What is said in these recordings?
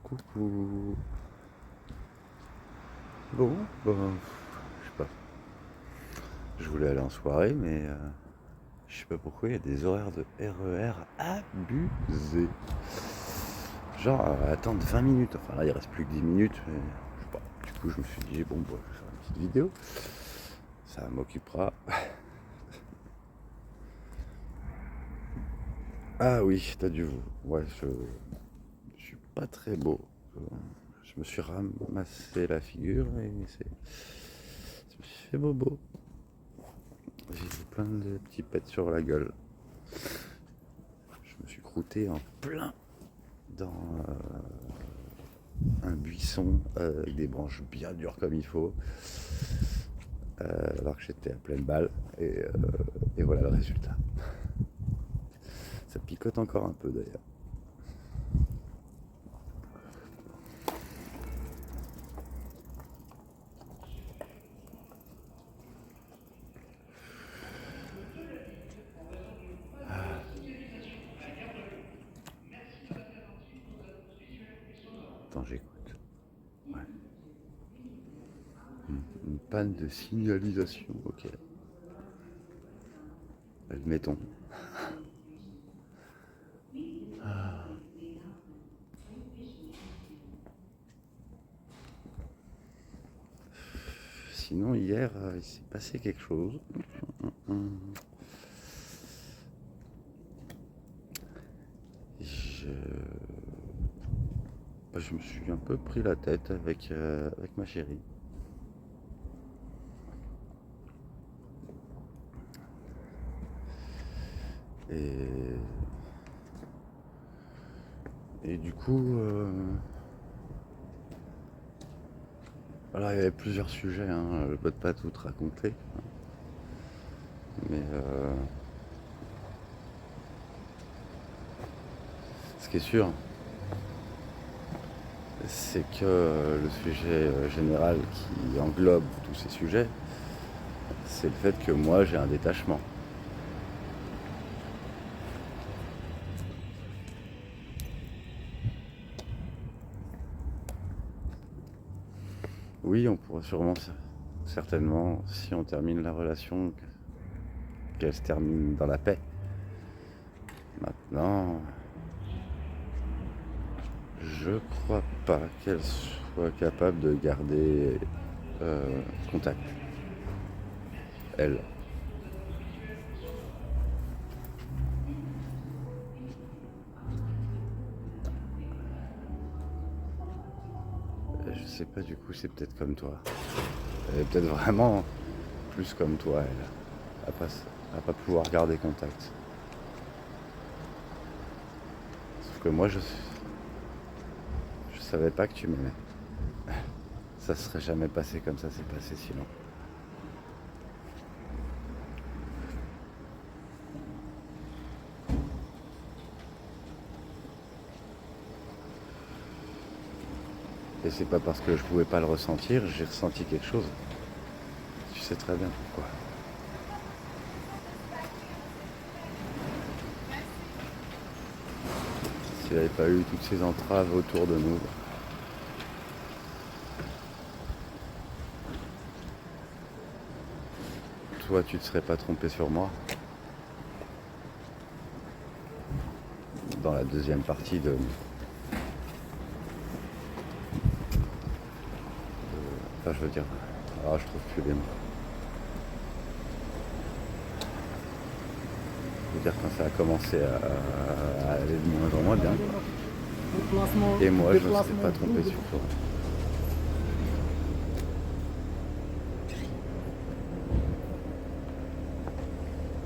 Coucou. Bon, ben, je sais pas. Je voulais aller en soirée, mais je sais pas pourquoi il y a des horaires de RER abusés. Genre, attendre 20 minutes. Enfin là, il reste plus que 10 minutes, mais je sais pas. Du coup, je me suis dit, bon, bah, je vais faire une petite vidéo. Ça m'occupera. Ah oui, t'as dû. Ouais, je suis pas très beau. Je me suis ramassé la figure et je me suis fait bobo. J'ai plein de petits pets sur la gueule. Je me suis croûté en plein dans un buisson avec des branches bien dures comme il faut, alors que j'étais à pleine balle. Et voilà le résultat. Ça picote encore un peu d'ailleurs. Attends, j'écoute. Ouais. Une panne de signalisation, ok. Admettons. Sinon, hier, il s'est passé quelque chose. Je... je me suis un peu pris la tête avec ma chérie. Et, et du coup, voilà, il y avait plusieurs sujets, hein, je ne peux pas tout te raconter. Mais ce qui est sûr, c'est que le sujet général qui englobe tous ces sujets, c'est le fait que moi j'ai un détachement. Oui, on pourrait sûrement, certainement, si on termine la relation, qu'elle se termine dans la paix. Maintenant, je crois pas qu'elle soit capable de garder contact. Elle. Je sais pas, du coup, c'est peut-être comme toi. Elle est peut-être vraiment plus comme toi, elle. À pas pouvoir garder contact. Sauf que moi, je savais pas que tu m'aimais. Ça serait jamais passé comme ça, c'est passé sinon. Et c'est pas parce que je pouvais pas le ressentir, j'ai ressenti quelque chose. Tu sais très bien pourquoi. S'il n'y avait pas eu toutes ces entraves autour de nous, toi, tu te serais pas trompé sur moi. Dans la deuxième partie de... Enfin, je veux dire... Alors, je trouve plus les mots. Je veux dire, quand ça a commencé à aller de moins en moins bien, quoi. Et moi, je ne me serais pas trompé sur toi.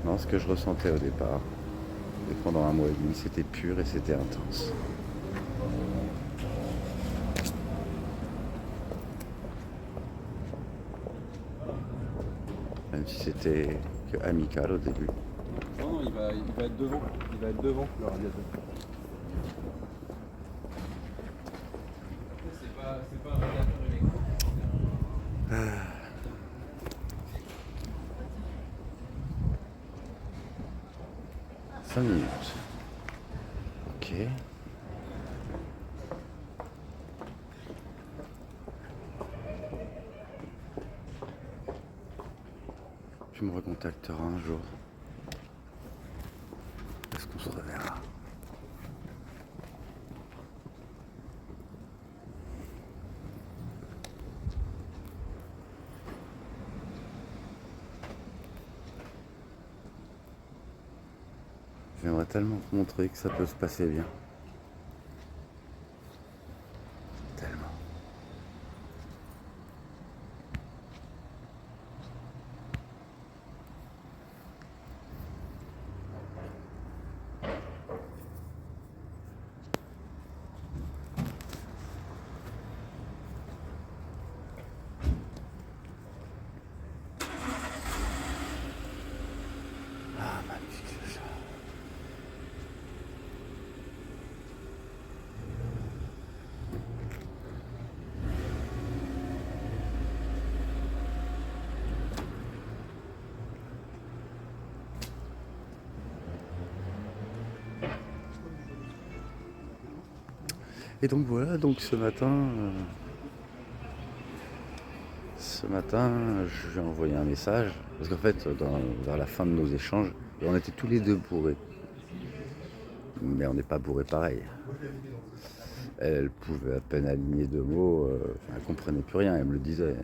Non, ce que je ressentais au départ, et pendant un mois et demi, c'était pur et c'était intense. Même si c'était que amical au début. Non, non, il va être devant. Il va être devant, le radiateur. C'est pas un radiateur électrique. 5 minutes. Ok. qu'il me recontactera un jour. Est-ce qu'on se reverra? J'aimerais tellement te montrer que ça peut se passer bien. Tellement. Ah, magnifique ce chat. Et donc voilà, donc ce matin, je lui ai envoyé un message, parce qu'en fait, vers la fin de nos échanges, on était tous les deux bourrés, mais on n'est pas bourrés pareil. Elle pouvait à peine aligner deux mots, elle comprenait plus rien, elle me le disait.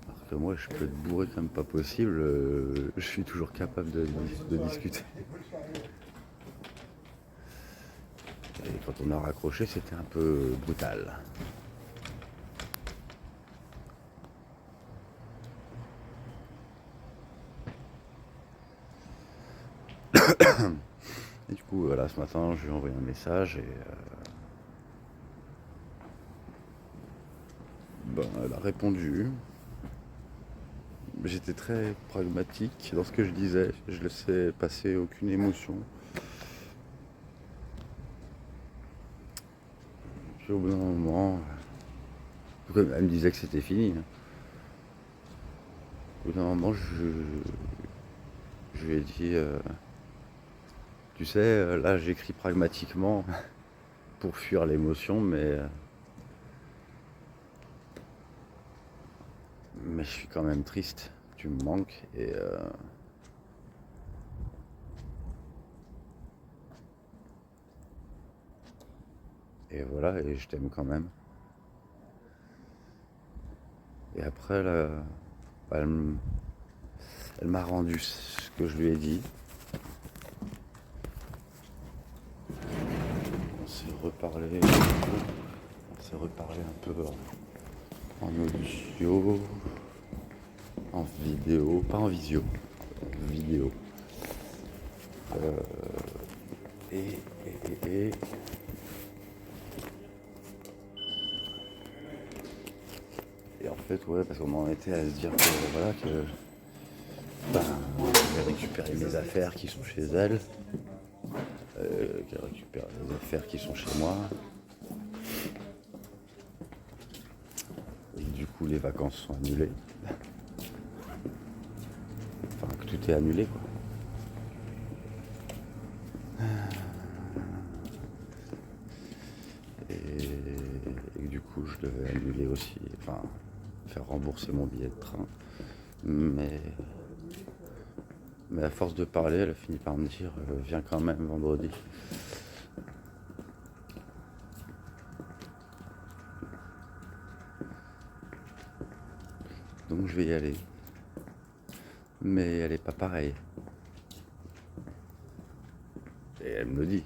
Alors que moi, je peux être bourré comme pas possible, je suis toujours capable de discuter. Et quand on a raccroché, c'était un peu brutal. Et du coup, voilà, ce matin, je lui ai envoyé un message et elle a répondu. J'étais très pragmatique dans ce que je disais. Je laissais passer aucune émotion. Puis au bout d'un moment, elle me disait que c'était fini. Au bout d'un moment, je lui ai dit, tu sais, là j'écris pragmatiquement pour fuir l'émotion, mais je suis quand même triste. Tu me manques et voilà, et je t'aime quand même. Et après, là, elle m'a rendu ce que je lui ai dit. On s'est reparlé un peu en audio, en vidéo, pas en visio, en vidéo. Et en fait, ouais, parce qu'on en était à se dire que voilà, que j'ai récupéré mes affaires qui sont chez elle, qu'elle récupère les affaires qui sont chez moi. Et du coup, les vacances sont annulées. Enfin, que tout est annulé, quoi. Et du coup, je devais annuler aussi, enfin, faire rembourser mon billet de train. Mais à force de parler, elle a fini par me dire viens quand même vendredi. Donc je vais y aller. Mais elle est pas pareille. Et elle me le dit.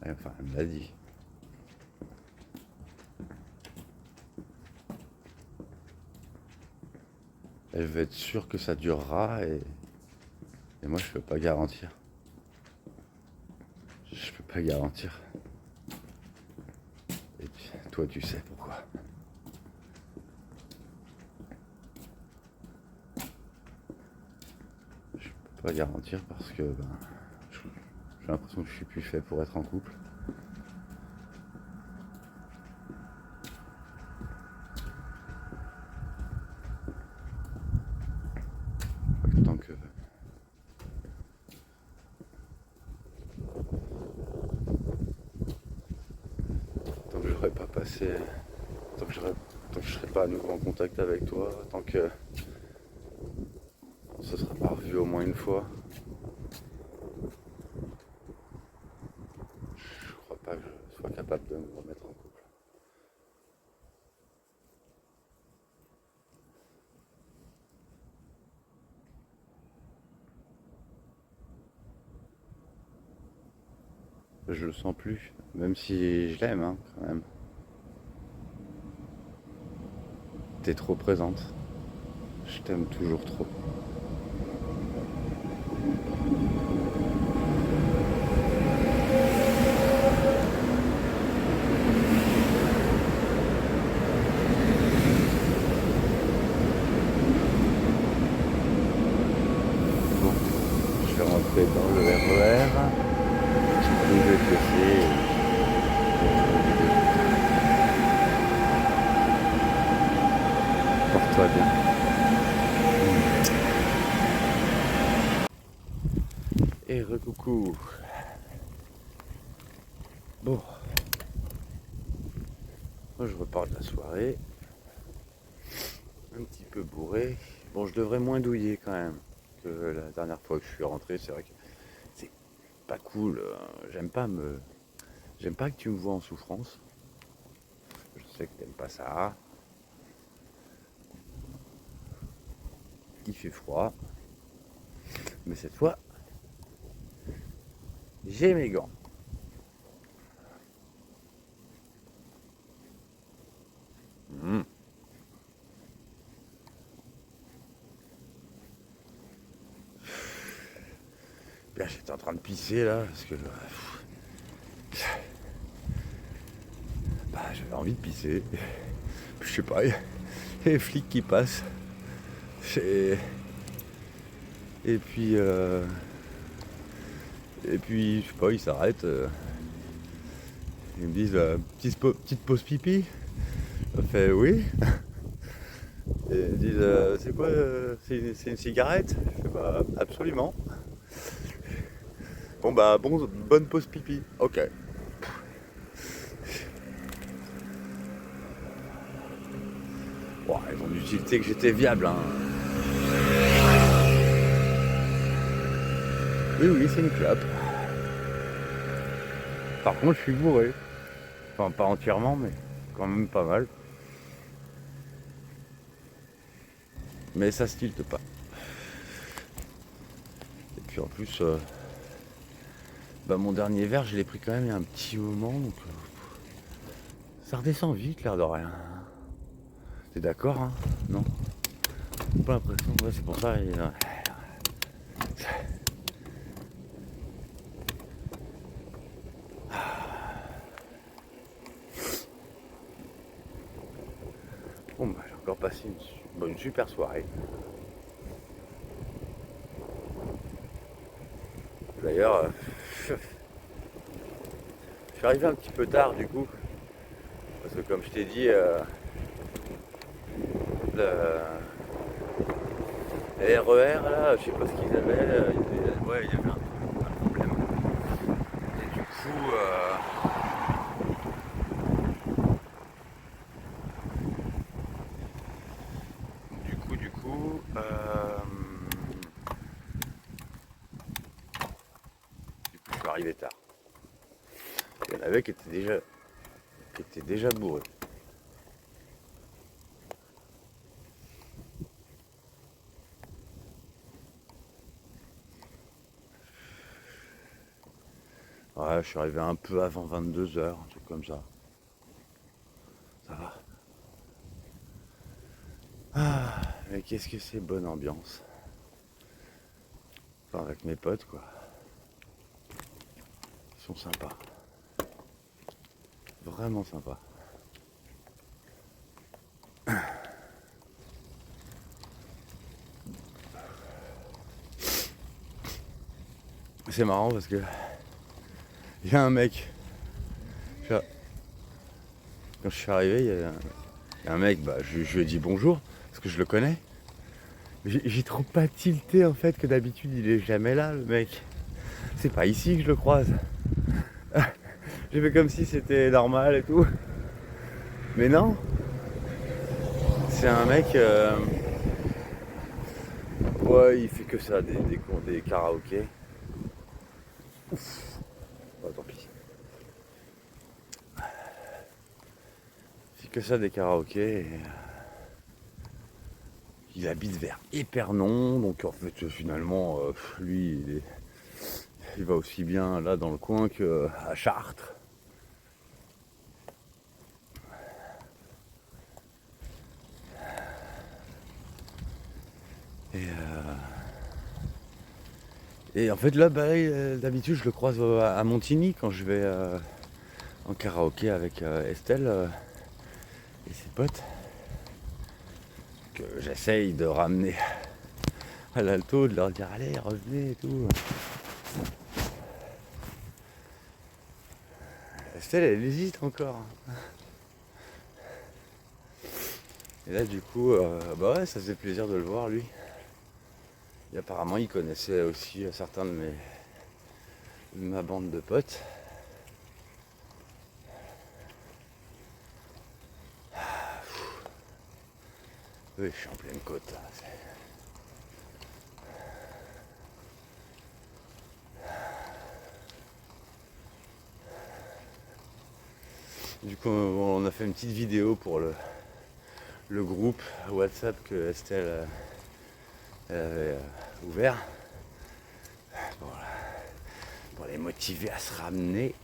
Enfin, elle me l'a dit. Elle veut être sûre que ça durera et moi je peux pas garantir. Je peux pas garantir. Et puis, toi tu sais pourquoi. Je peux pas garantir parce que j'ai l'impression que je suis plus fait pour être en couple. Tant que j'aurais pas passé, tant que j'aurais Tant que je serai pas à nouveau en contact avec toi, tant que on se sera pas revu au moins une fois, je crois pas que je sois capable de me remettre en couple. Je le sens plus, même si je l'aime hein, quand même. T'es trop présente. Je t'aime toujours trop. Bon, je vais rentrer dans le RER. Donc je vais te laisser. Porte-toi bien. Et recoucou. Bon. Moi je repars de la soirée. Un petit peu bourré. Bon, je devrais moins douiller quand même que la dernière fois que je suis rentré. C'est vrai que c'est pas cool. J'aime pas que tu me vois en souffrance. Je sais que t'aimes pas ça. Il fait froid. Mais cette fois, j'ai mes gants. Bien, j'étais en train de pisser là, parce que j'avais envie de pisser. Je sais pas, il y a les flics qui passent. Et puis, je sais pas, ils s'arrêtent. Ils me disent petite pause pipi. Je fais oui. Et ils me disent c'est quoi c'est une cigarette? Je fais bah absolument. Bon bah bonne pause pipi. Ok. Wow, ils ont dû tilter que j'étais viable hein. Oui, c'est une clope. Par contre, je suis bourré. Enfin, pas entièrement, mais quand même pas mal. Mais ça se tilte pas. Et puis en plus, mon dernier verre, je l'ai pris quand même il y a un petit moment, donc ça redescend vite, l'air de rien. T'es d'accord, hein? Non? Pas l'impression, ouais, c'est pour ça. Bon, bah, j'ai encore passé une super soirée. D'ailleurs, je suis arrivé un petit peu tard du coup, parce que comme je t'ai dit, le RER là, je sais pas ce qu'ils avaient, ouais, il y avait un problème. Et du coup, je suis arrivé tard. Il y en avait qui étaient déjà bourrés. Ouais, je suis arrivé un peu avant 22h, un truc comme ça. Ça va. Ah, mais qu'est-ce que c'est bonne ambiance. Enfin, avec mes potes, quoi. Ils sont sympas. Vraiment sympas. C'est marrant parce que il y a un mec. Quand je suis arrivé, il y a un mec, je lui ai dit bonjour, parce que je le connais. J'ai trop pas tilté en fait que d'habitude il est jamais là le mec. C'est pas ici que je le croise. J'ai fait comme si c'était normal et tout. Mais non. c'est un mec... ouais, il fait que ça, des karaokés. Ouf. Oh, tant pis. Il fait que ça, des karaokés. Il habite vers Épernon, donc en fait, finalement, lui, il va aussi bien là dans le coin qu'à Chartres. Et en fait là, d'habitude je le croise à Montigny quand je vais en karaoké avec Estelle et ses potes, que j'essaye de ramener à l'alto, de leur dire allez revenez et tout. Estelle elle hésite encore. Et là du coup, bah ouais, ça faisait plaisir de le voir lui. Et apparemment il connaissait aussi certains de ma bande de potes. Oui, je suis en pleine côte. Là. Du coup, on a fait une petite vidéo pour le groupe WhatsApp que Estelle avait ouvert pour les motiver à se ramener.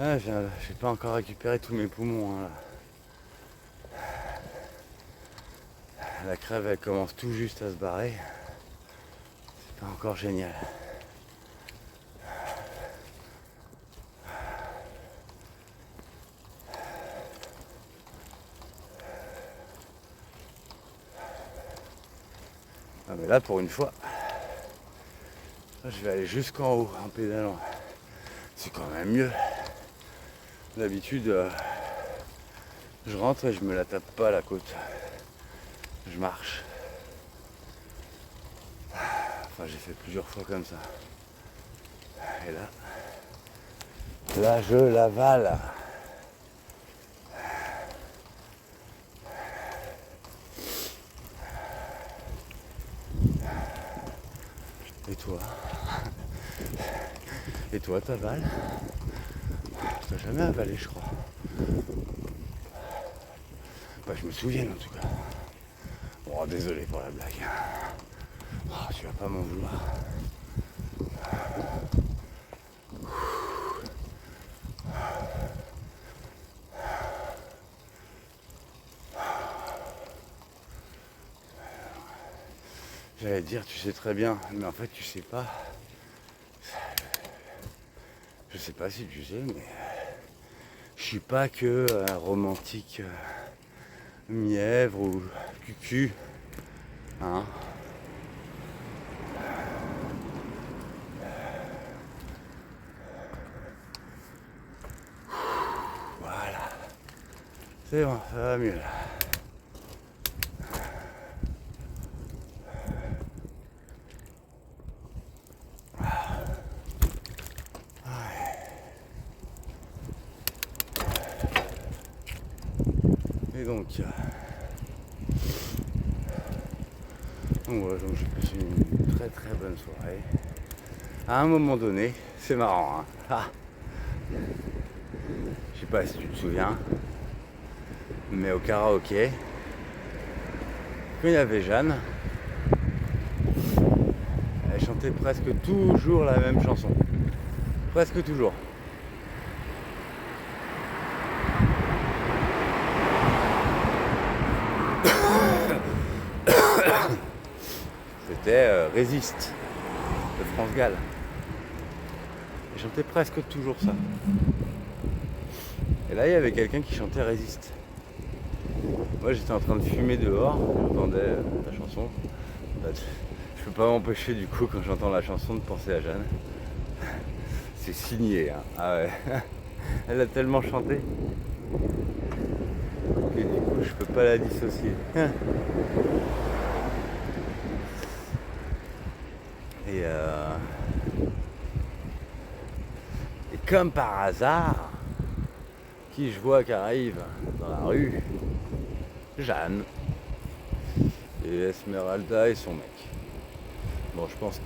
Ah, j'ai pas encore récupéré tous mes poumons. Hein, là. La crève elle commence tout juste à se barrer. C'est pas encore génial. Ah, mais là pour une fois, je vais aller jusqu'en haut en pédalant. C'est quand même mieux. D'habitude, je rentre et je me la tape pas à la côte. Je marche. Enfin, j'ai fait plusieurs fois comme ça. Et là, je l'avale. Et toi? Et toi, t'avales? T'as jamais avalé, je crois. Bah, je me souviens en tout cas. Bon, désolé pour la blague. Oh, tu vas pas m'en vouloir. J'allais dire, tu sais très bien, mais en fait, tu sais pas. Je sais pas si tu sais, mais je suis pas que un romantique mièvre ou cucu. Hein? Voilà. C'est bon, ça va mieux là. Et donc voilà, donc j'ai passé une très très bonne soirée. À un moment donné, c'est marrant, hein. Ah. Je sais pas si tu te souviens, mais au karaoké, quand il y avait Jeanne, elle chantait presque toujours la même chanson. Presque toujours. C'était Résiste de France Gall. Elle chantait presque toujours ça. Et là, il y avait quelqu'un qui chantait Résiste. Moi j'étais en train de fumer dehors, j'entendais la chanson. Bah, je peux pas m'empêcher du coup quand j'entends la chanson de penser à Jeanne. C'est signé, hein. Ah ouais. Elle a tellement chanté que du coup je peux pas la dissocier. Et, et comme par hasard, qui je vois qui arrive dans la rue, Jeanne et Esmeralda et son mec. Bon, je pense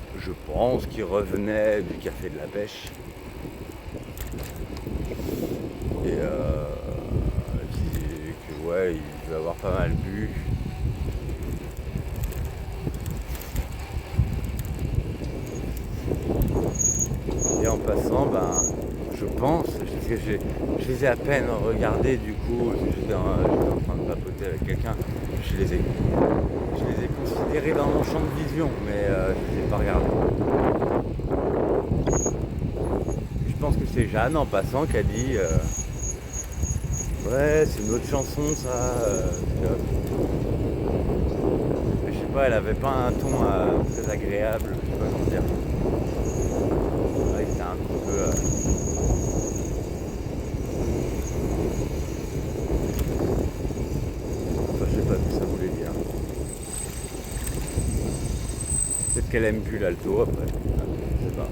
qu'ils revenaient du café de la pêche et que ouais, il devait avoir pas mal bu. Et en passant, ben, je pense, parce que je les ai à peine regardés du coup, j'étais en train de papoter avec quelqu'un, je les ai considérés dans mon champ de vision, mais je les ai pas regardés. Je pense que c'est Jeanne en passant qui a dit ouais, c'est une autre chanson ça. Mais je sais pas, elle avait pas un ton très agréable, je sais pas comment dire. Ouais, c'était un petit peu. Enfin, je sais pas ce que ça voulait dire. Peut-être qu'elle aime plus l'alto après. Je sais pas.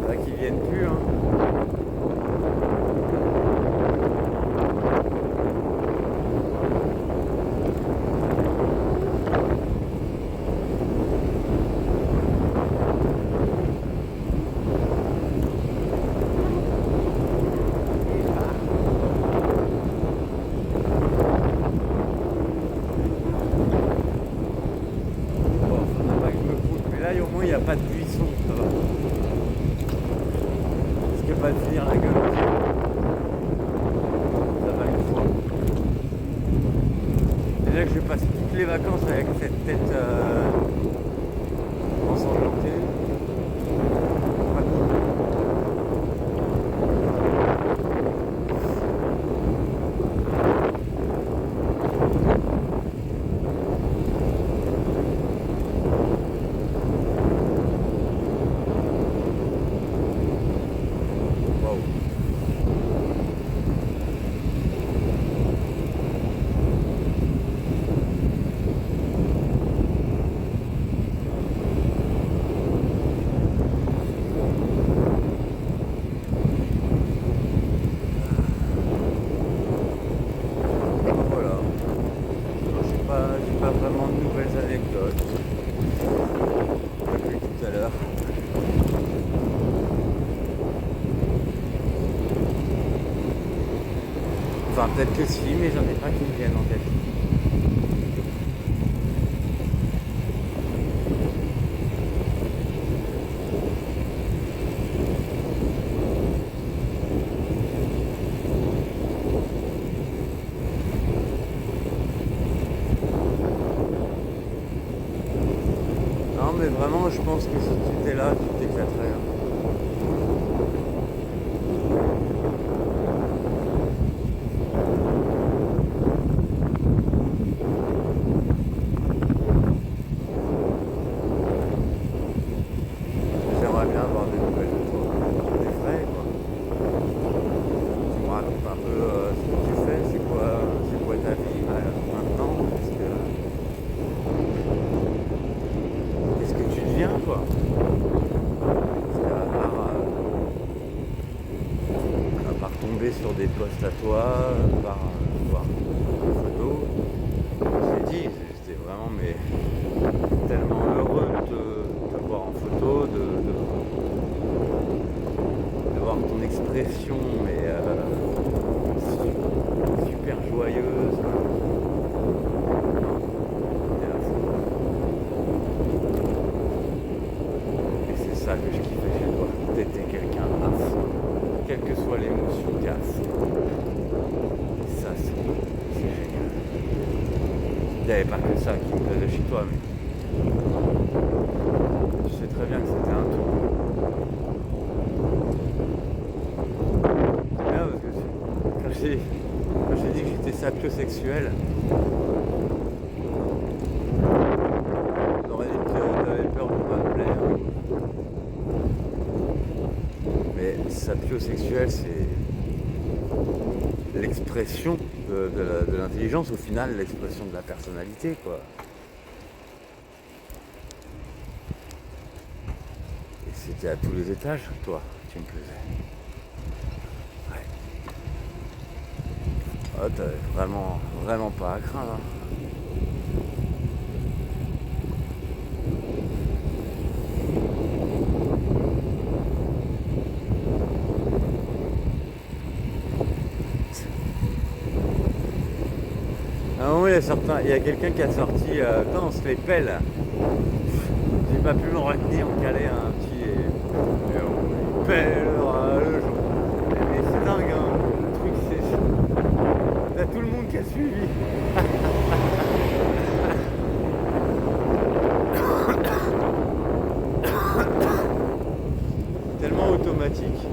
Là qu'ils viennent plus, hein. Là, au moins, il n'y a pas de buisson, ça va. Je risque pas de finir la gueule au pied. Ça va une fois. Déjà que je vais passer toutes les vacances avec cette tête ensanglantée. Pas cool. J'ai pas vraiment de nouvelles anecdotes depuis tout à l'heure. Enfin, peut-être que si, mais j'en ai pas qui me viennent en tête. Non, mais vraiment, je pense que si tu étais là, tu t'éclaterais, hein. J'aimerais bien avoir des nouvelles de toi. Des frais, quoi. Tu me racontes un peu ce que tu fais, c'est quoi ta vie maintenant, qu'est-ce que tu deviens, quoi. Parce qu'à part tomber sur des posts à toi, par voir des photos, je l'ai dit, j'étais vraiment mais tellement heureux de te voir en photo, de voir ton expression, mais super joyeuse. Et c'est ça que je kiffais chez toi. T'étais quelqu'un à fond. Quelle que soit l'émotion, t'es à fond. Et ça, c'est génial. Il n'y avait pas que ça qui me plaisait chez toi, mais tu sais très bien que c'était un tout. Bien, parce que quand j'ai sapiosexuel. On aurait dit que t'avais peur de pas me plaire. Mais sapiosexuel, c'est l'expression de l'intelligence, au final, l'expression de la personnalité, quoi. Et c'était à tous les étages, toi, tu me plaisais. Ouais. Ah, t'avais vraiment pas à craindre, hein. À un moment, il y a quelqu'un qui a sorti quand on se les pèle. J'ai pas pu me retenir, on calait un petit et on pèlera le jour. Mais c'est dingue, hein. Le truc c'est. T'as tout le monde qui a suivi. Tellement automatique.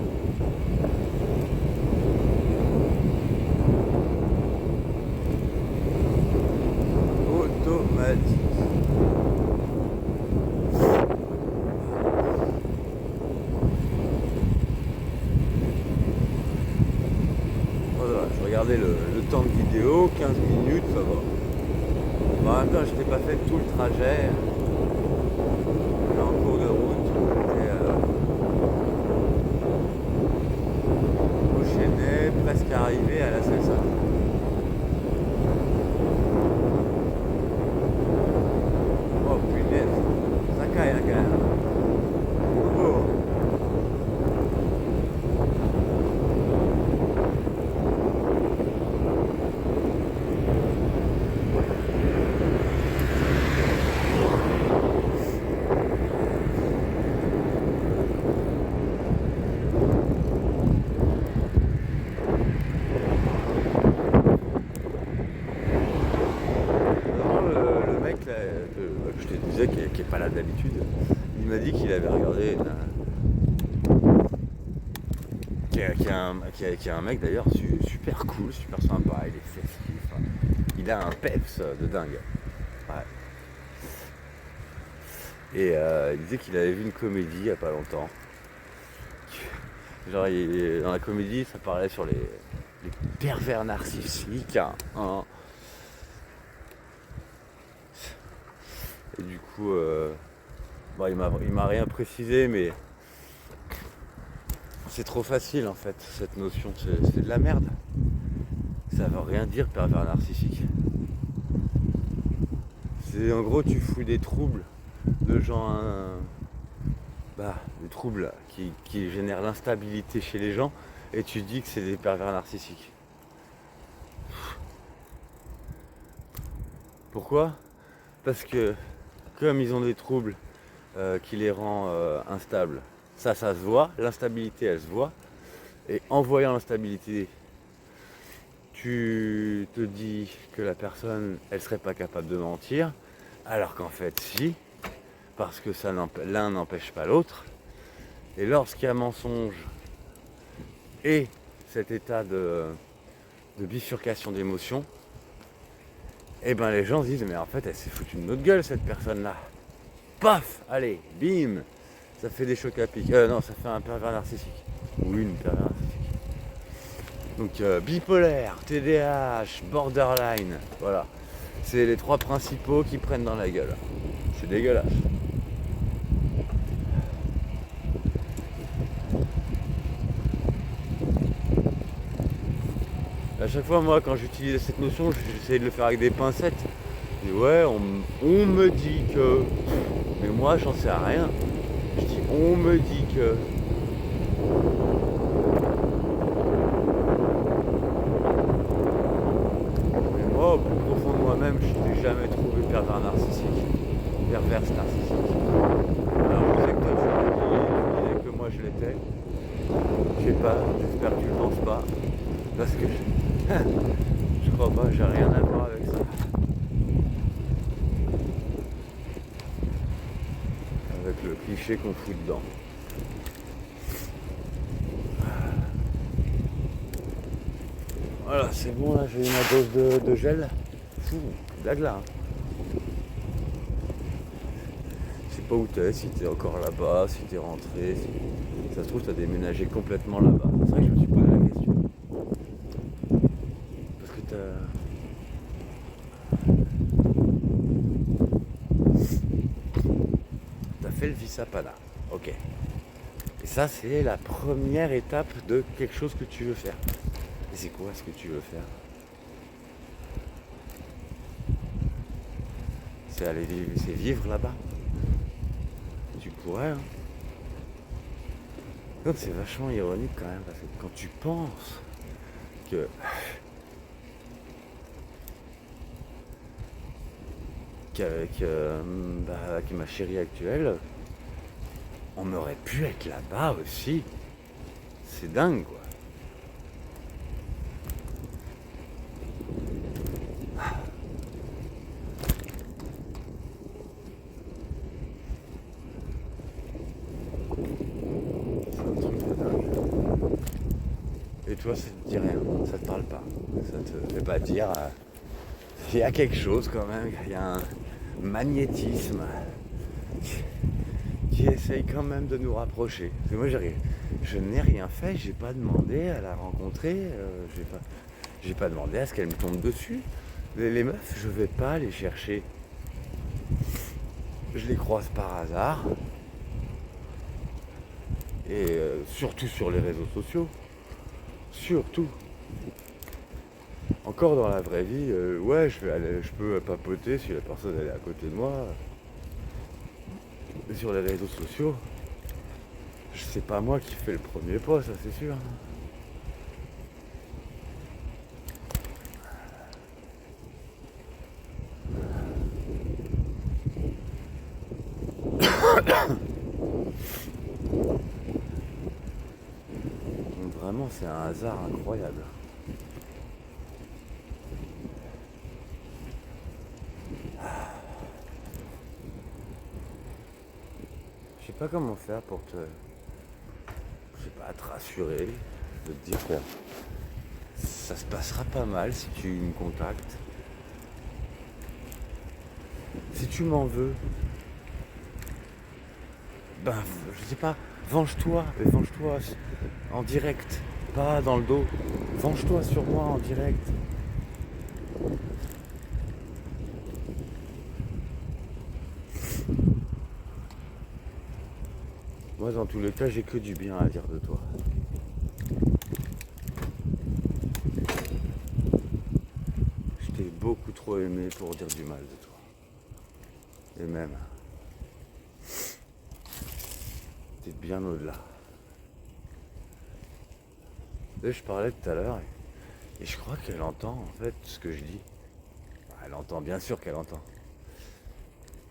Voilà, je regardais le temps de vidéo, 15 minutes, ça va. Bon, en même temps, je n'étais pas fait tout le trajet. Mais en cours de route, j'étais au Chênay, presque arrivé à la Salsa. Oh punaise, ça caille hein, quand même. Oh. Le mec là, que je te disais qui est pas là d'habitude, il m'a dit qu'il avait regardé qui est un mec d'ailleurs super cool, super sympa, il est festif, il a un peps de dingue. Ouais. Et il disait qu'il avait vu une comédie il y a pas longtemps. Genre dans la comédie ça parlait sur les pervers narcissiques, hein. Et du coup bon, il m'a rien précisé, mais c'est trop facile en fait cette notion, c'est de la merde. Ça veut rien dire pervers narcissique. C'est en gros tu fous des troubles de gens des troubles qui génèrent l'instabilité chez les gens et tu dis que c'est des pervers narcissiques. Pourquoi ? Parce que comme ils ont des troubles qui les rend instables, ça se voit, l'instabilité elle se voit, et en voyant l'instabilité, tu te dis que la personne elle serait pas capable de mentir, alors qu'en fait si, parce que l'un n'empêche pas l'autre, et lorsqu'il y a mensonge et cet état de bifurcation d'émotions, et ben les gens se disent mais en fait elle s'est foutue de notre gueule cette personne là. Paf, allez, bim, ça fait des chocs à pic. Non, ça fait un pervers narcissique. Ou une pervers narcissique. Donc bipolaire, TDAH, borderline, voilà. C'est les trois principaux qui prennent dans la gueule. C'est dégueulasse. À chaque fois, moi, quand j'utilisais cette notion, j'essayais de le faire avec des pincettes. Je dis, ouais, on me dit que... Mais moi, j'en sais rien. Je dis, on me dit que... Mais moi, au plus profond de moi-même, je n'ai jamais trouvé pervers narcissique. Perverse narcissique. Alors, je sais que toi, tu disais que moi, je l'étais. Je sais pas, j'espère que tu le penses pas. Parce que je crois pas, j'ai rien à voir avec ça. Avec le cliché qu'on fout dedans. Voilà, c'est bon, là, j'ai eu ma dose de gel. Fou, blague là. Je sais pas où t'es, si t'es encore là-bas, si t'es rentré. Si ça se trouve, t'as déménagé complètement là-bas. C'est vrai que je me suis posé la question. Parce que t'as fait le Visapana. Ok. Et ça, c'est la première étape de quelque chose que tu veux faire. Et c'est quoi ce que tu veux faire? C'est vivre là-bas. Tu pourrais, hein. Donc c'est vachement ironique quand même, parce que quand tu penses que qu'avec avec ma chérie actuelle, on aurait pu être là-bas aussi. C'est dingue, quoi. C'est un truc de dingue. Et toi, ça te dit rien, ça te parle pas. Ça te fait pas dire... il y a quelque chose quand même, il y a un magnétisme qui essaye quand même de nous rapprocher. Parce que moi, je n'ai rien fait, j'ai pas demandé à la rencontrer, j'ai pas demandé à ce qu'elle me tombe dessus. Les meufs, je vais pas les chercher. Je les croise par hasard. Et surtout sur les réseaux sociaux. Surtout. Encore dans la vraie vie, ouais, je peux papoter si la personne elle est à côté de moi. Mais sur les réseaux sociaux, c'est pas moi qui fais le premier pas, ça c'est sûr. Donc vraiment, c'est un hasard incroyable. Je sais pas comment faire pour je sais pas, te rassurer, de te dire que ça se passera pas mal si tu me contactes. Si tu m'en veux, ben, je sais pas, venge-toi, mais venge-toi en direct, pas dans le dos. Venge-toi sur moi en direct. Moi, dans tous les cas, j'ai que du bien à dire de toi. Je t'ai beaucoup trop aimé pour dire du mal de toi. Et même, t'es bien au-delà. Là, je parlais tout à l'heure et je crois qu'elle entend en fait ce que je dis. Elle entend, bien sûr qu'elle entend.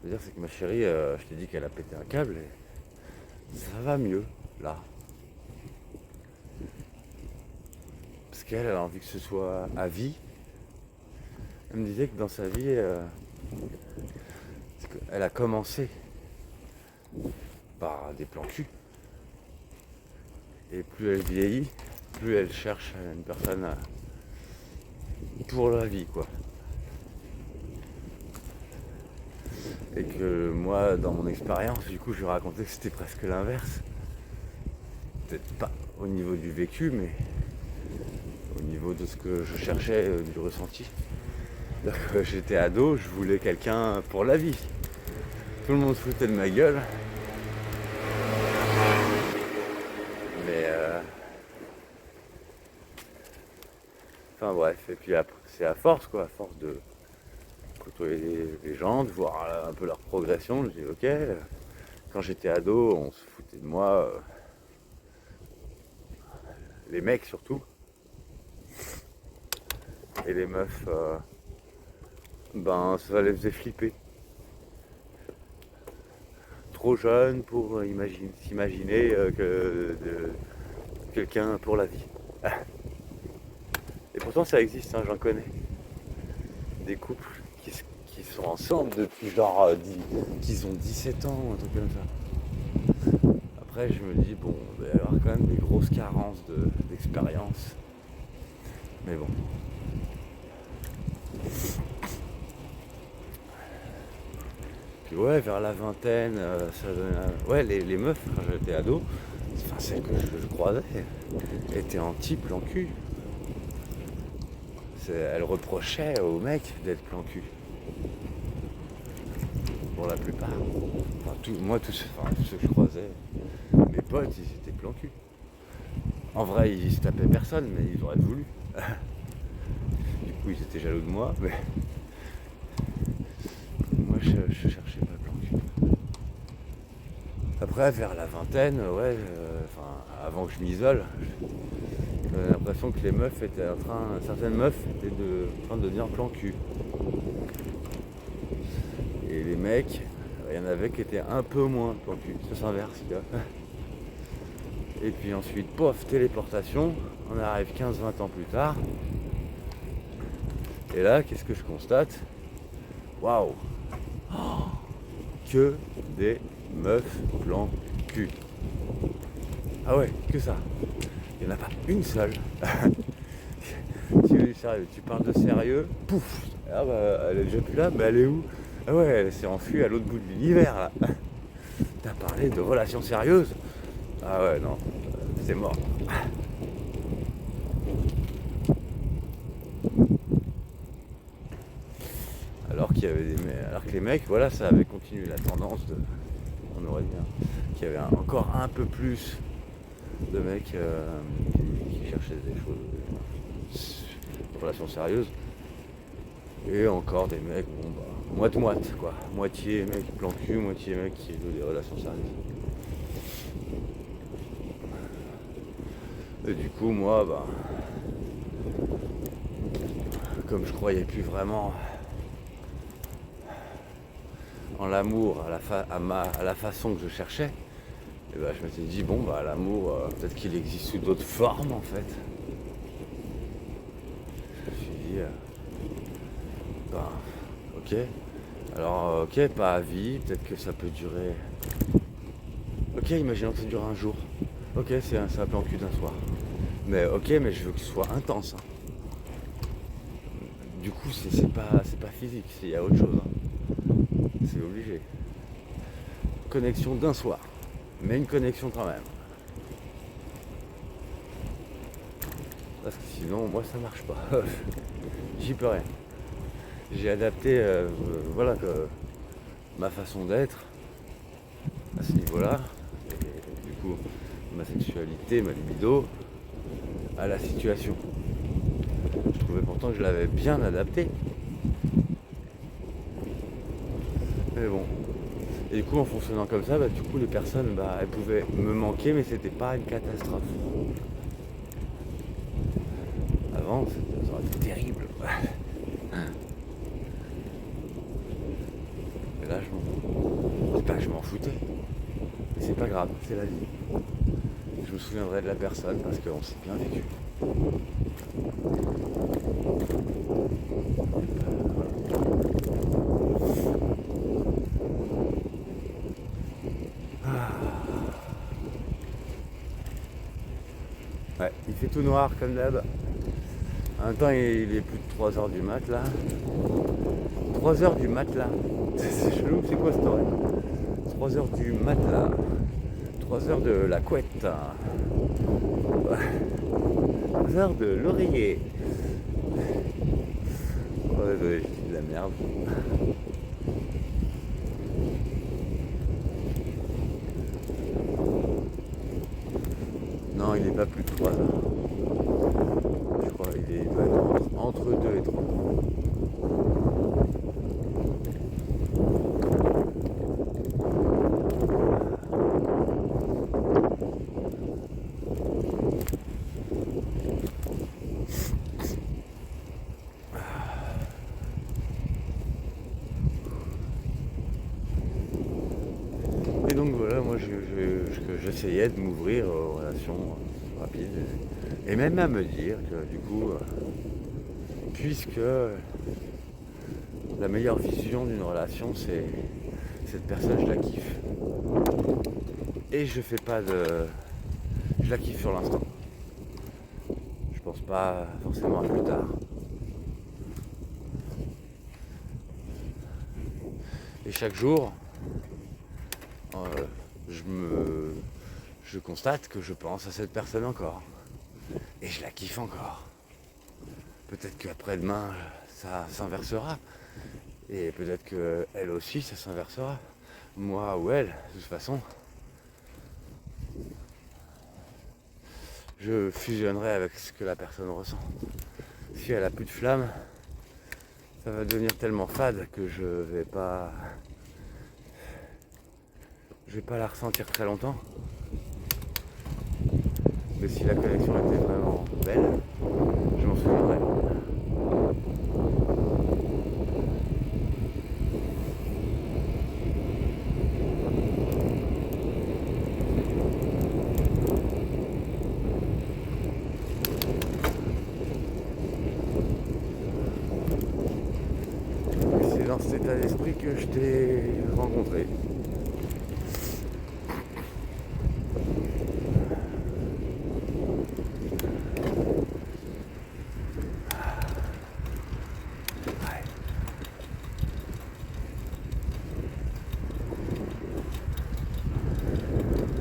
C'est-à-dire c'est que ma chérie, je t'ai dit qu'elle a pété un câble et ça va mieux là. Parce qu'elle a envie que ce soit à vie. Elle me disait que dans sa vie, elle a commencé par des plans cul. Et plus elle vieillit, plus elle cherche une personne pour la vie, quoi. Et que moi, dans mon expérience, du coup, je lui racontais que c'était presque l'inverse. Peut-être pas au niveau du vécu, mais au niveau de ce que je cherchais, du ressenti. C'est-à-dire que j'étais ado, je voulais quelqu'un pour la vie. Tout le monde se foutait de ma gueule. Mais enfin bref, et puis après, c'est à force quoi, à force de côtoyer les gens, de voir un peu leur progression, je dis ok, quand j'étais ado, on se foutait de moi, les mecs surtout, et les meufs, ben ça les faisait flipper. Trop jeune pour s'imaginer que quelqu'un pour la vie. Et pourtant ça existe, hein, j'en connais. Des couples qui sont ensemble depuis genre qu'ils ont 17 ans, un truc comme ça. Après je me dis bon, il va y avoir quand même des grosses carences d'expérience. Mais bon. Puis ouais, vers la vingtaine, ça donnait... Ouais, les meufs, quand j'étais ado, enfin celles que je croisais, étaient en type plan cul. Elles reprochaient aux mecs d'être plan cul. Pour la plupart. Enfin, tous ceux que je croisais, mes potes, ils étaient plan cul. En vrai, ils se tapaient personne, mais ils auraient voulu. Du coup, ils étaient jaloux de moi, mais moi, je cherchais pas plan cul. Après, vers la vingtaine, ouais, avant que je m'isole, j'avais l'impression que les meufs étaient certaines meufs étaient en train de devenir plan cul. Et les mecs, il y en avait qui étaient un peu moins plan cul. Ça s'inverse, tu vois. Et puis ensuite, pof, téléportation, on arrive 15-20 ans plus tard. Et là, qu'est-ce que je constate? Waouh! Que des meufs plan cul. Ah ouais, que ça. Il n'y en a pas une seule. Tu parles de sérieux, pouf! Ah bah, elle est déjà plus là, mais elle est où? Ah ouais, elle s'est enfuie à l'autre bout de l'univers là. T'as parlé de relations sérieuses? Ah ouais, non, c'est mort. Alors que les mecs, voilà, ça avait continué la tendance on aurait dit, qu'il y avait encore un peu plus de mecs qui cherchaient des choses, des relations sérieuses. Et encore des mecs, bon bah, moite-moite quoi. Moitié mec plan cul, moitié mec qui veut des relations sérieuses. Et du coup, moi, bah, comme je croyais plus vraiment en l'amour à la façon que je cherchais, et bah, je m'étais dit, bon, bah, l'amour, peut-être qu'il existe sous d'autres formes en fait. Je me suis dit, bah, ok, alors, ok, pas à vie, peut-être que ça peut durer. Ok, imaginons que ça dure un jour. Ok, c'est un plan cul d'un soir. Mais ok, mais je veux que ce soit intense. Hein. Du coup, c'est pas physique, il y a autre chose. Hein. C'est obligé. Connexion d'un soir. Mais une connexion quand même. Parce que sinon, moi, ça marche pas. J'y peux rien. J'ai adapté ma façon d'être à ce niveau-là. Et du coup, ma sexualité, ma libido, à la situation. Je trouvais pourtant que je l'avais bien adapté. Mais bon. Et du coup, en fonctionnant comme ça, du coup, les personnes, elles pouvaient me manquer, mais c'était pas une catastrophe. Avant, ça aurait été terrible. Mais là, c'est pas que je m'en foutais. Mais c'est pas grave, c'est la vie. Je me souviendrai de la personne parce qu'on s'est bien vécu. Ouais, il fait tout noir comme d'hab. En même temps, il est plus de 3h du mat là. 3h du mat là. C'est chelou, c'est quoi cette oreille? 3h du mat là. 3h de la couette. 3h de l'oreiller. Oh désolé, je dis de la merde. Non, il n'est pas plus de 3h. Je crois qu'il doit être entre 2 et 3. Et donc voilà, moi j'essayais de m'ouvrir aux relations rapides et même à me dire que du coup, puisque la meilleure vision d'une relation c'est cette personne, je la kiffe. Et je la kiffe sur l'instant. Je pense pense pas forcément à plus tard. Et chaque jour, je constate que je pense à cette personne encore. Et je la kiffe encore. Peut-être qu'après-demain, ça s'inversera. Et peut-être qu'elle aussi, ça s'inversera. Moi ou elle, de toute façon. Je fusionnerai avec ce que la personne ressent. Si elle a plus de flamme, ça va devenir tellement fade que je vais pas la ressentir très longtemps. Mais si la connexion était vraiment belle, je m'en souviendrai. C'est dans cet état d'esprit que je t'ai rencontré.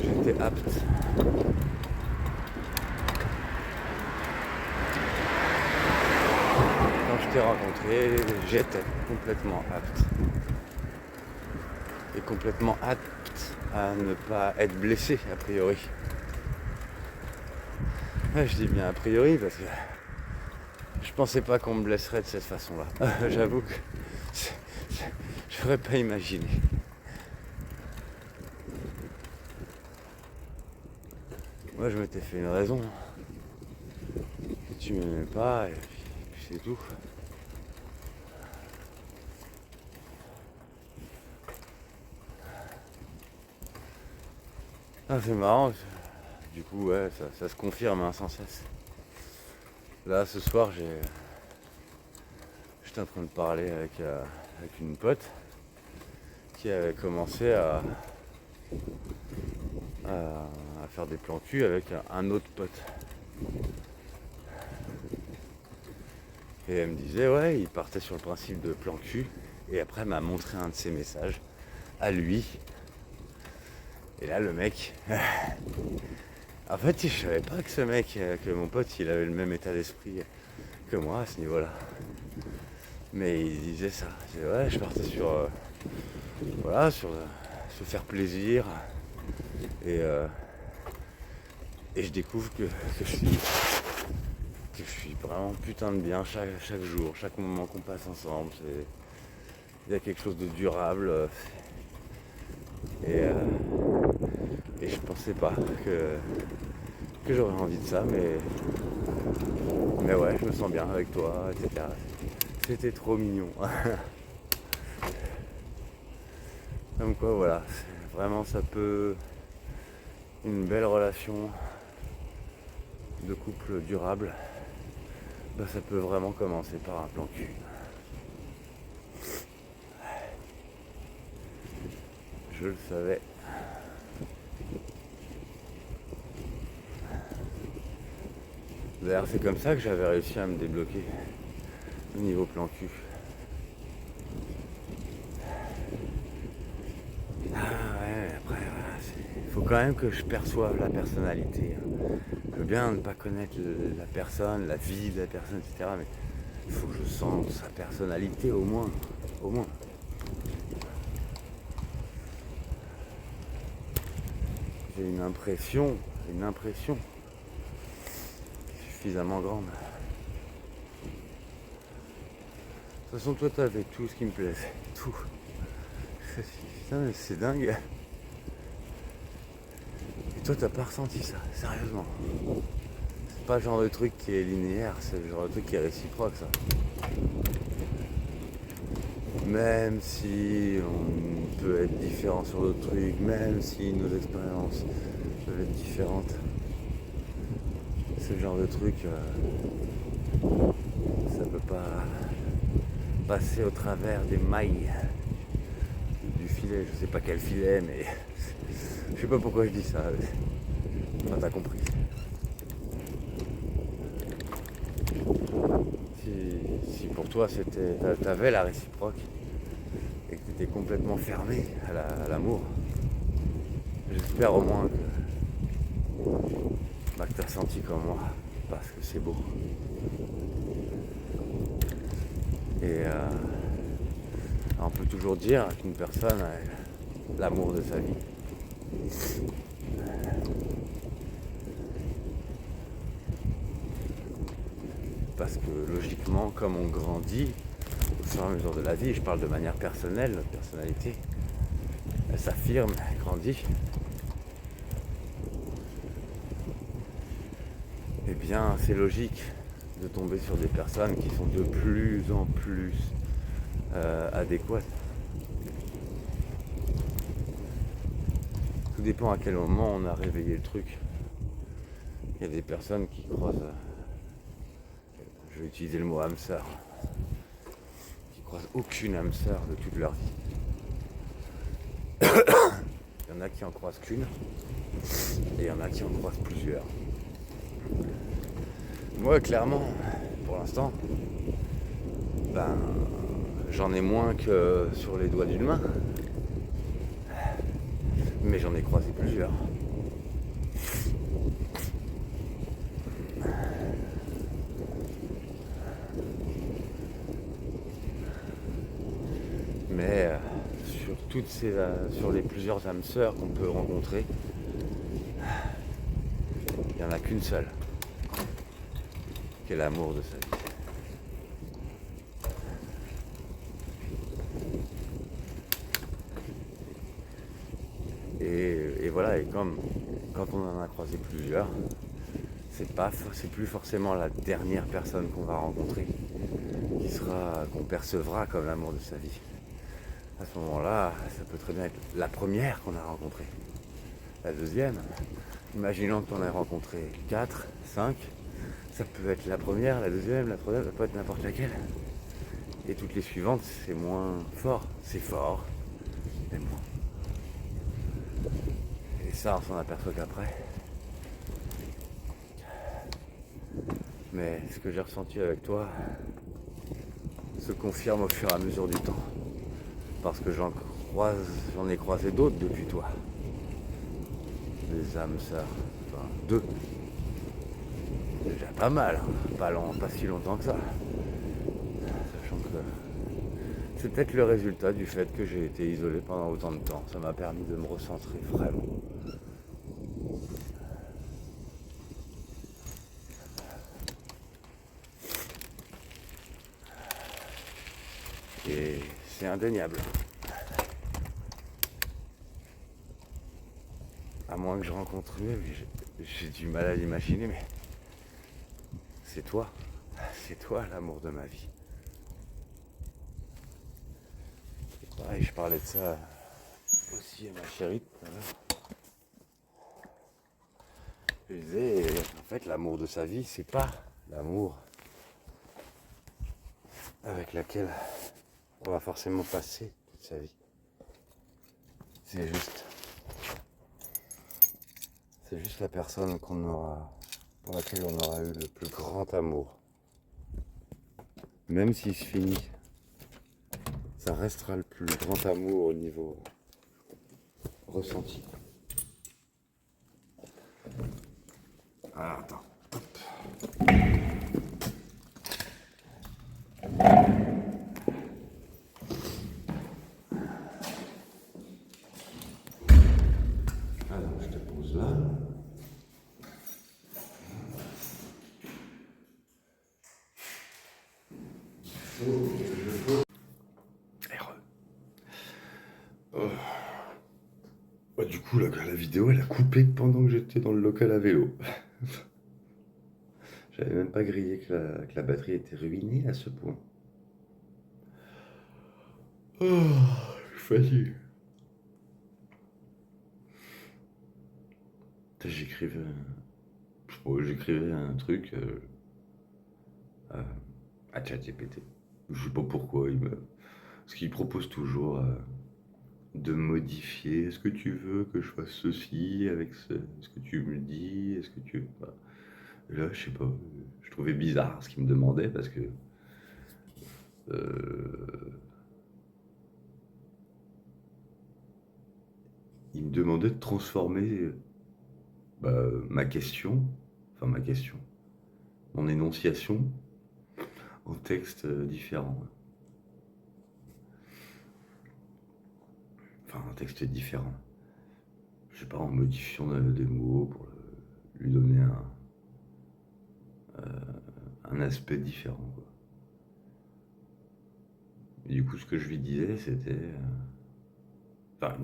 J'étais apte. Quand je t'ai rencontré, j'étais complètement apte. Et complètement apte à ne pas être blessé, a priori. Ouais, je dis bien a priori parce que je pensais pas qu'on me blesserait de cette façon-là. J'avoue que je n'aurais pas imaginé. Moi, je m'étais fait une raison. Que tu m'aimais pas, et puis c'est tout. Ah, c'est marrant. Du coup, ouais, ça se confirme hein, sans cesse. Là, ce soir, j'étais en train de parler avec une pote qui avait commencé à faire des plans cul avec un autre pote. Et elle me disait, ouais, il partait sur le principe de plan cul. Et après, elle m'a montré un de ses messages à lui. Et là, le mec... En fait, je savais pas que ce mec, que mon pote, il avait le même état d'esprit que moi à ce niveau-là. Mais il disait ça. Il disait, ouais, je partais sur... voilà, sur se faire plaisir. Et je découvre que je suis vraiment putain de bien chaque jour, chaque moment qu'on passe ensemble. Il y a quelque chose de durable. Et je pensais pas que j'aurais envie de ça, mais ouais, je me sens bien avec toi, etc. C'était trop mignon. Comme quoi, voilà, vraiment ça peut... Une belle relation de couple durable, bah, ça peut vraiment commencer par un plan cul. Je le savais. D'ailleurs, c'est comme ça que j'avais réussi à me débloquer au niveau plan cul. Ah ouais, après, voilà, il faut quand même que je perçoive la personnalité. Je veux bien ne pas connaître la personne, la vie de la personne, etc. Mais il faut que je sente sa personnalité au moins. Au moins. J'ai une impression suffisamment grande. De toute façon, toi, t'avais tout ce qui me plaisait. Tout. Putain, mais c'est dingue. Et toi, t'as pas ressenti ça, sérieusement. C'est pas le genre de truc qui est linéaire, c'est le genre de truc qui est réciproque, ça. Même si on peut être différent sur d'autres trucs, même si nos expériences peuvent être différentes, c'est le genre de truc, ça peut pas passer au travers des mailles du filet. Je sais pas quel filet, mais je sais pas pourquoi je dis ça. Enfin, t'as compris. toi t'avais la réciproque et que tu étais complètement fermé à l'amour. J'espère au moins que tu as senti comme moi, parce que c'est beau. Et on peut toujours dire qu'une personne a l'amour de sa vie. Parce que logiquement, comme on grandit au fur et à mesure de la vie, je parle de manière personnelle, notre personnalité, elle s'affirme, elle grandit. Eh bien, c'est logique de tomber sur des personnes qui sont de plus en plus adéquates. Tout dépend à quel moment on a réveillé le truc. Il y a des personnes qui croisent, je vais utiliser le mot âme sœur, qui croisent aucune âme sœur de toute leur vie. Il y en a qui en croisent qu'une, et il y en a qui en croisent plusieurs. Moi, clairement, pour l'instant, j'en ai moins que sur les doigts d'une main. Mais j'en ai croisé plusieurs. Mais sur les plusieurs âmes sœurs qu'on peut rencontrer, il n'y en a qu'une seule, qui est l'amour de sa vie. Et voilà, et comme quand on en a croisé plusieurs, c'est plus forcément la dernière personne qu'on va rencontrer qu'on percevra comme l'amour de sa vie. À ce moment-là, ça peut très bien être la première qu'on a rencontrée. La deuxième, imaginons que tu en aies rencontré 4, 5, ça peut être la première, la deuxième, la troisième, ça peut être n'importe laquelle. Et toutes les suivantes, c'est moins fort. C'est fort, mais moins. Et ça, on s'en aperçoit qu'après. Mais ce que j'ai ressenti avec toi se confirme au fur et à mesure du temps. Parce que j'en ai croisé d'autres depuis toi. Des âmes sœurs. Enfin, 2. Déjà pas mal, hein. Pas si longtemps que ça. Sachant que c'est peut-être le résultat du fait que j'ai été isolé pendant autant de temps. Ça m'a permis de me recentrer vraiment. Et c'est indéniable. À moins que je rencontre une, j'ai du mal à l'imaginer, mais c'est toi. C'est toi l'amour de ma vie. Et pareil, je parlais de ça aussi à ma chérie tout à l'heure. Je disais, en fait, l'amour de sa vie, c'est pas l'amour avec laquelle on va forcément passer toute sa vie. C'est juste la personne pour laquelle on aura eu le plus grand amour. Même s'il se finit, ça restera le plus grand amour au niveau ressenti. Alors attends. Alors je te pose là. Du coup, la vidéo, elle a coupé pendant que j'étais dans le local à vélo. J'avais même pas grillé que la batterie était ruinée à ce point. Oh, je suis fatigué. J'écrivais un truc à ChatGPT. Je sais pas pourquoi parce qu'il propose toujours de modifier. Est-ce que tu veux que je fasse ceci avec ce que tu me dis? Est-ce que tu... Et là, je sais pas. Je trouvais bizarre ce qu'il me demandait parce que il me demandait de transformer ma question, mon énonciation en texte différent. Enfin, un texte différent. Je sais pas, en modifiant des mots pour lui donner un aspect différent, quoi. Et du coup, ce que je lui disais, c'était... Enfin,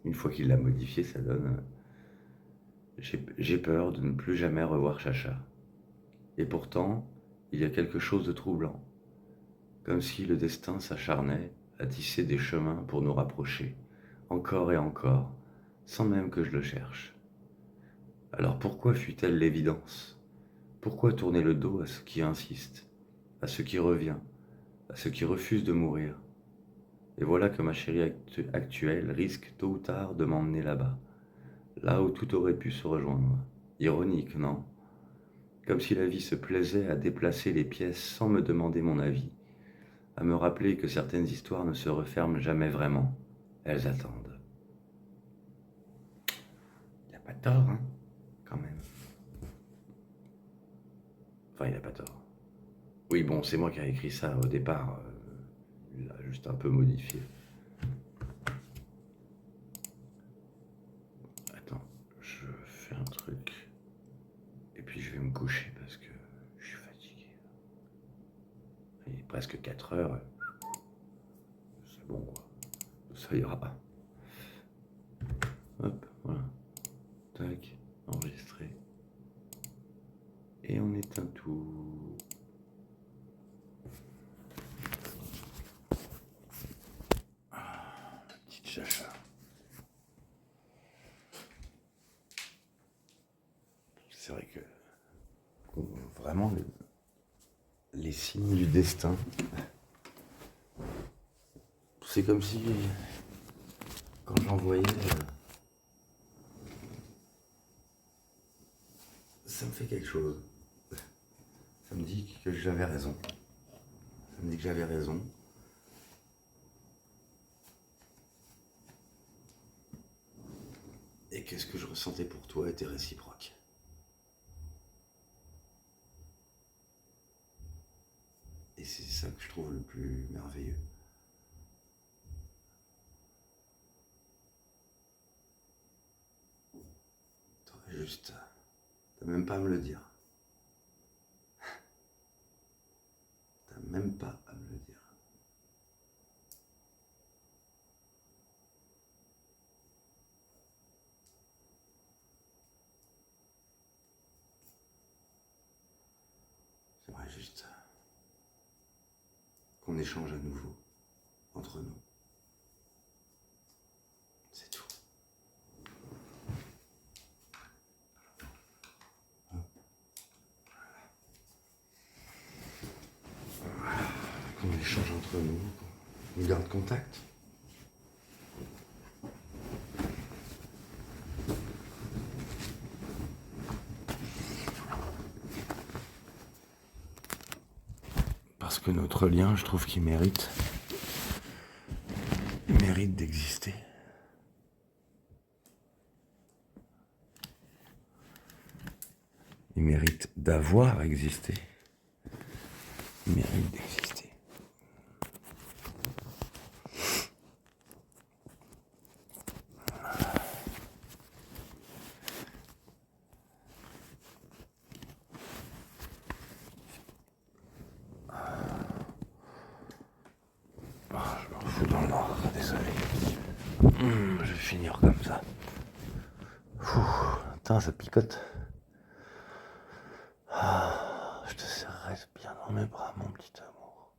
une fois qu'il l'a modifié, ça donne... J'ai peur de ne plus jamais revoir Chacha. Et pourtant, il y a quelque chose de troublant. Comme si le destin s'acharnait à tisser des chemins pour nous rapprocher, encore et encore, sans même que je le cherche. Alors pourquoi fuit-elle l'évidence? Pourquoi tourner le dos à ce qui insiste, à ce qui revient, à ce qui refuse de mourir? Et voilà que ma chérie actuelle risque tôt ou tard de m'emmener là-bas, là où tout aurait pu se rejoindre. Ironique, non? Comme si la vie se plaisait à déplacer les pièces sans me demander mon avis, à me rappeler que certaines histoires ne se referment jamais vraiment. Elles attendent. Il n'a pas tort, hein, quand même. Enfin, il n'a pas tort. Oui, bon, c'est moi qui ai écrit ça au départ. Il l'a juste un peu modifié. Attends, je fais un truc. Et puis je vais me coucher parce que je suis fatigué. Il est presque 4 heures. C'est bon, quoi. Ça ira. Hop, voilà. Tac, enregistré. Et on éteint tout. Petite Chacha. C'est vrai que vraiment les signes du destin, c'est comme si quand j'en voyais, ça me fait quelque chose. Ça me dit que j'avais raison. Ça me dit que j'avais raison. Et que ce que je ressentais pour toi était réciproque. Et c'est ça que je trouve le plus merveilleux. T'aurais juste... T'as même pas à me le dire. T'as même pas à me le dire. J'aimerais juste qu'on échange à nouveau entre nous. C'est tout. Qu'on échange entre nous, qu'on garde contact. Parce que notre lien, je trouve qu'il mérite d'exister. Il mérite d'avoir existé. Il mérite d'exister. Je me fous dans le noir, désolé. Je vais finir comme ça. Putain, ça picote. Je te serrerai bien dans mes bras, mon petit amour.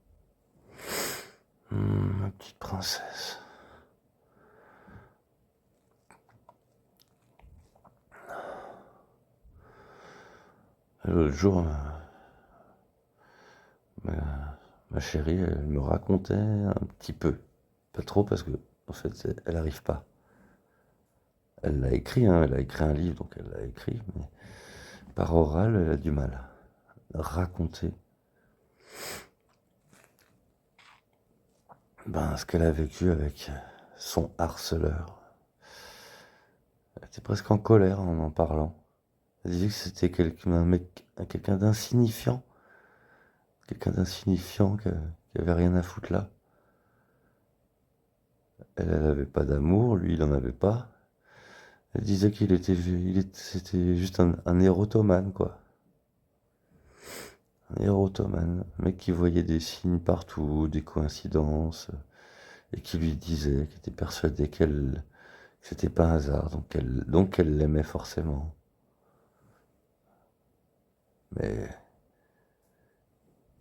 Ma petite princesse. L'autre jour, ma chérie, elle me racontait un petit peu. Pas trop parce que, en fait, elle n'arrive pas. Elle l'a écrit, hein, elle a écrit un livre, donc elle l'a écrit, mais par oral, elle a du mal à raconter. ce qu'elle a vécu avec son harceleur. Elle était presque en colère en parlant. Elle disait que c'était quelqu'un d'insignifiant. Quelqu'un d'insignifiant qui avait rien à foutre là. Elle avait pas d'amour, lui il en avait pas. Elle disait c'était juste un érotomane, quoi. Un érotomane, un mec qui voyait des signes partout, des coïncidences, et qui lui disait, qui était persuadé que c'était pas un hasard, donc qu'elle l'aimait forcément. Mais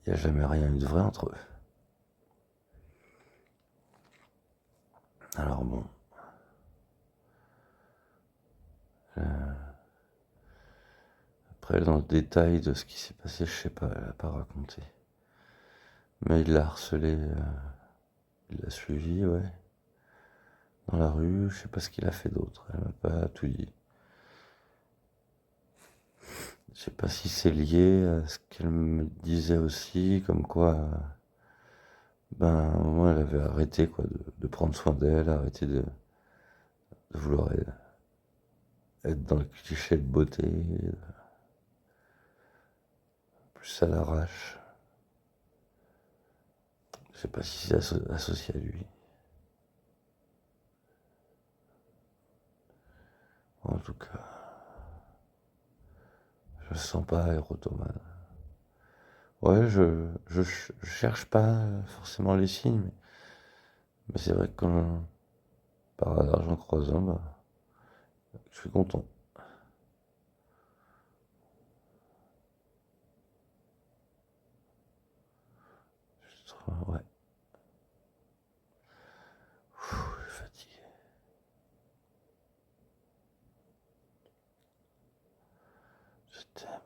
il n'y a jamais rien eu de vrai entre eux. Alors bon, après dans le détail de ce qui s'est passé, je sais pas, elle a pas raconté. Mais il l'a harcelé, il l'a suivi, ouais, dans la rue, je sais pas ce qu'il a fait d'autre, elle m'a pas tout dit. Je sais pas si c'est lié à ce qu'elle me disait aussi, comme quoi, moi elle avait arrêté quoi, de prendre soin d'elle, arrêté de vouloir être dans le cliché de beauté, plus à l'arrache. Je sais pas si c'est associé à lui. En tout cas, je le sens pas érotomane. Ouais, je cherche pas forcément les signes, mais c'est vrai que quand par hasard j'en croise un, je suis content. Ouais, je suis fatigué. Je t'aime.